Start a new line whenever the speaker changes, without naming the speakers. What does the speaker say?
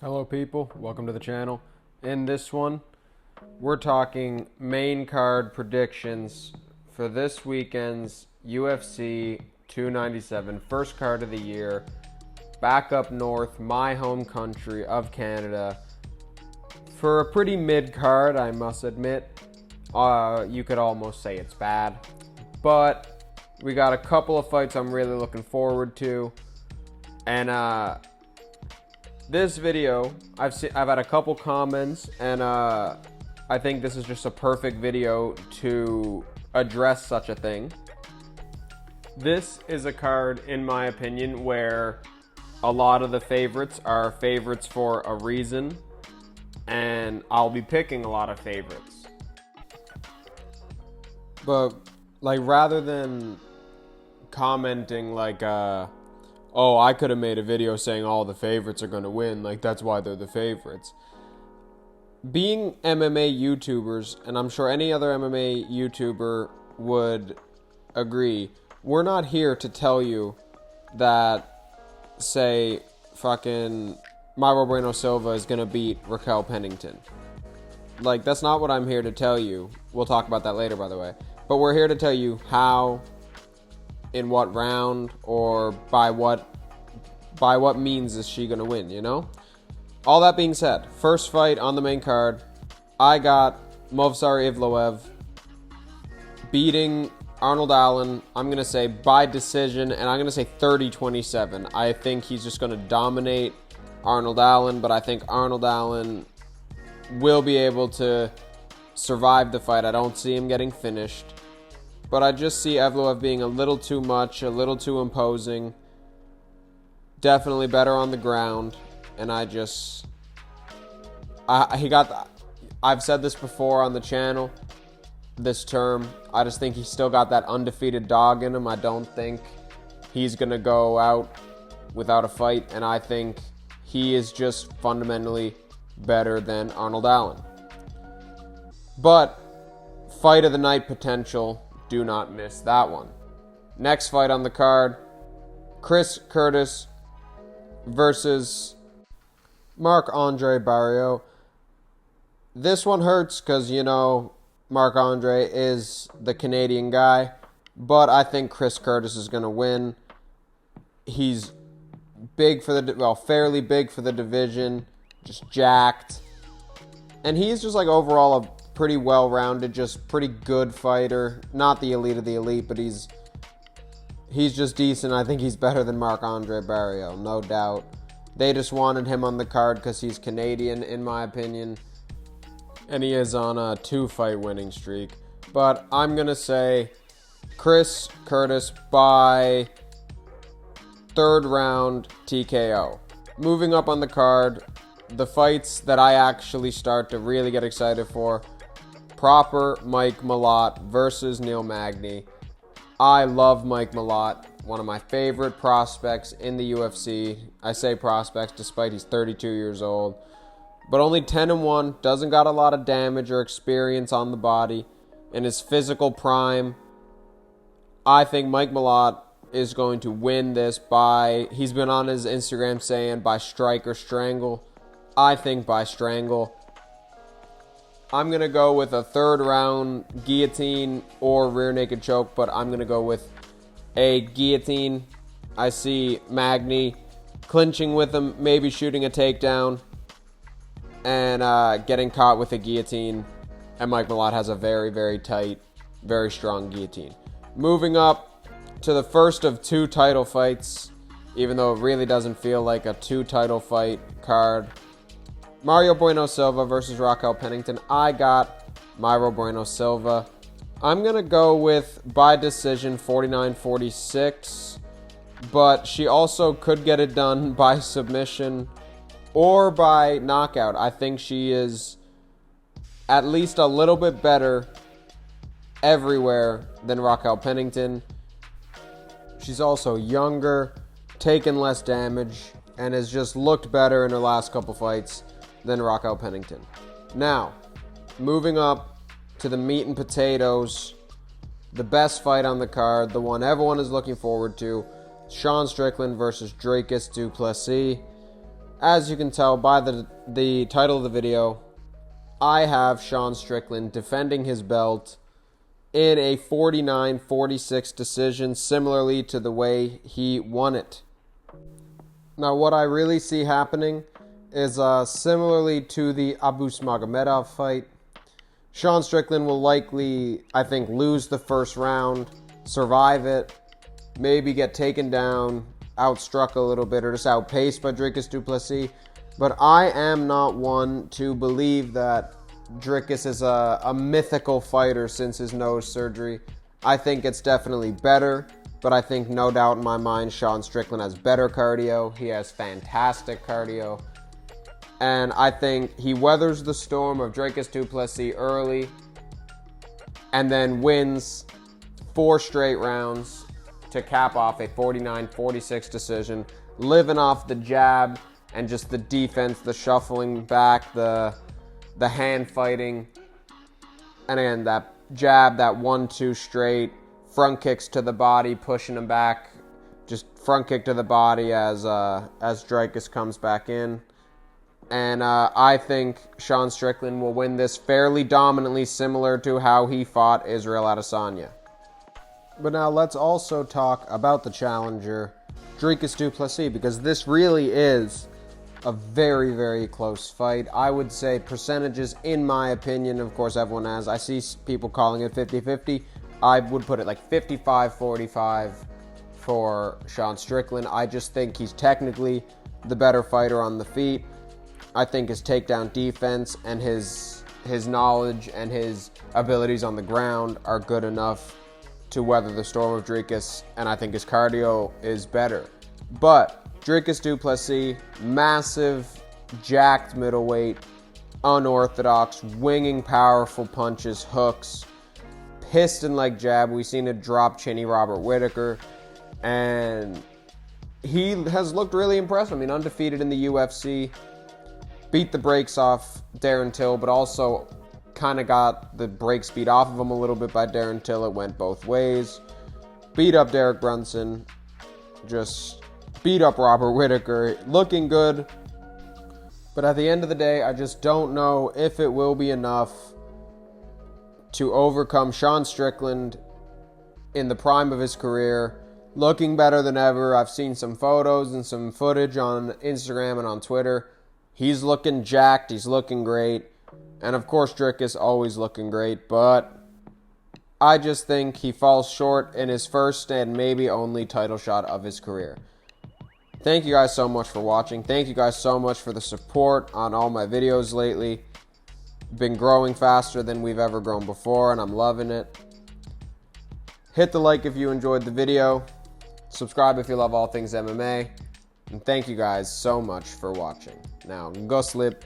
Hello people, welcome to the channel. In this one, we're talking main card predictions for this weekend's UFC 297, first card of the year, back up north, my home country of Canada, for a pretty mid card, I must admit. You could almost say it's bad, but we got a couple of fights I'm really looking forward to, and this video, I've had a couple comments, and I think this is just a perfect video to address such a thing. This is a card, in my opinion, where a lot of the favorites are favorites for a reason, and I'll be picking a lot of favorites. But, like, rather than commenting like, oh, I could have made a video saying all the favorites are going to win, like that's why they're the favorites. Being MMA YouTubers, and I'm sure any other MMA YouTuber would agree, we're not here to tell you that, say, fucking Mayra Bueno Silva is going to beat Raquel Pennington. Like, that's not what I'm here to tell you. We'll talk about that later, by the way. But we're here to tell you how, in what round, or by what means is she going to win, you know? All that being said, first fight on the main card, I got Movsar Evloev beating Arnold Allen, I'm going to say by decision, and I'm going to say 30-27. I think he's just going to dominate Arnold Allen, but I think Arnold Allen will be able to survive the fight. I don't see him getting finished. But I just see Evloev being a little too much, a little too imposing. Definitely better on the ground. And I've said this before on the channel, this term. I just think he's still got that undefeated dog in him. I don't think he's going to go out without a fight. And I think he is just fundamentally better than Arnold Allen. But fight of the night potential, do not miss that one. Next fight on the card, Chris Curtis versus Marc-Andre Barriault. This one hurts because, you know, Marc-Andre is the Canadian guy, but I think Chris Curtis is going to win. He's big for fairly big for the division, just jacked. And he's just like overall a pretty well-rounded, just pretty good fighter. Not the elite of the elite, but he's just decent. I think he's better than Marc-Andre Barriault, no doubt. They just wanted him on the card because he's Canadian, in my opinion. And he is on a 2-fight winning streak. But I'm going to say Chris Curtis by third round TKO. Moving up on the card, the fights that I actually start to really get excited for, proper Mike Malott versus Neil Magny. I love Mike Malott, one of my favorite prospects in the UFC. I say prospects despite he's 32 years old. But only 10-1, doesn't got a lot of damage or experience on the body. In his physical prime, I think Mike Malott is going to win this by, he's been on his Instagram saying by strike or strangle. I think by strangle. I'm going to go with a third round guillotine or rear naked choke, but I'm going to go with a guillotine. I see Magny clinching with him, maybe shooting a takedown, and getting caught with a guillotine. And Mike Malott has a very, very tight, very strong guillotine. Moving up to the first of 2 title fights, even though it really doesn't feel like a 2 title fight card. Mayra Bueno Silva versus Raquel Pennington. I got Mayra Bueno Silva. I'm going to go with by decision 49-46, but she also could get it done by submission or by knockout. I think she is at least a little bit better everywhere than Raquel Pennington. She's also younger, taken less damage, and has just looked better in her last couple fights than Raquel Pennington. Now, moving up to the meat and potatoes, the best fight on the card, the one everyone is looking forward to, Sean Strickland versus Dricus Du Plessis. As you can tell by the title of the video, I have Sean Strickland defending his belt in a 49-46 decision, similarly to the way he won it. Now, what I really see happening is similarly to the Abus Magomedov fight. Sean Strickland will likely, I think, lose the first round, survive it, maybe get taken down, outstruck a little bit, or just outpaced by Dricus Du Plessis. But I am not one to believe that Dricus is a mythical fighter since his nose surgery. I think it's definitely better, but I think no doubt in my mind Sean Strickland has better cardio. He has fantastic cardio. And I think he weathers the storm of Dricus Du Plessis early and then wins 4 straight rounds to cap off a 49-46 decision, living off the jab and just the defense, the shuffling back, the hand fighting, and again, that jab, that 1-2 straight, front kicks to the body, pushing him back, just front kick to the body as Dricus comes back in. And I think Sean Strickland will win this fairly dominantly, similar to how he fought Israel Adesanya. But now let's also talk about the challenger, Dricus Du Plessis, because this really is a very, very close fight. I would say percentages, in my opinion, of course everyone has. I see people calling it 50-50. I would put it like 55-45 for Sean Strickland. I just think he's technically the better fighter on the feet. I think his takedown defense and his knowledge and his abilities on the ground are good enough to weather the storm of Dricus, and I think his cardio is better. But Dricus Du Plessis, massive, jacked middleweight, unorthodox, winging powerful punches, hooks, piston-like jab. We've seen it drop chinny Robert Whittaker, and he has looked really impressive. I mean, undefeated in the UFC, beat the brakes off Darren Till, but also kind of got the brake speed off of him a little bit by Darren Till. It went both ways. Beat up Derek Brunson. Just beat up Robert Whittaker. Looking good. But at the end of the day, I just don't know if it will be enough to overcome Sean Strickland in the prime of his career. Looking better than ever. I've seen some photos and some footage on Instagram and on Twitter. He's looking jacked. He's looking great. And of course, Dricus always looking great. But I just think he falls short in his first and maybe only title shot of his career. Thank you guys so much for watching. Thank you guys so much for the support on all my videos lately. Been growing faster than we've ever grown before, and I'm loving it. Hit the like if you enjoyed the video. Subscribe if you love all things MMA. And thank you guys so much for watching. Now, go slip.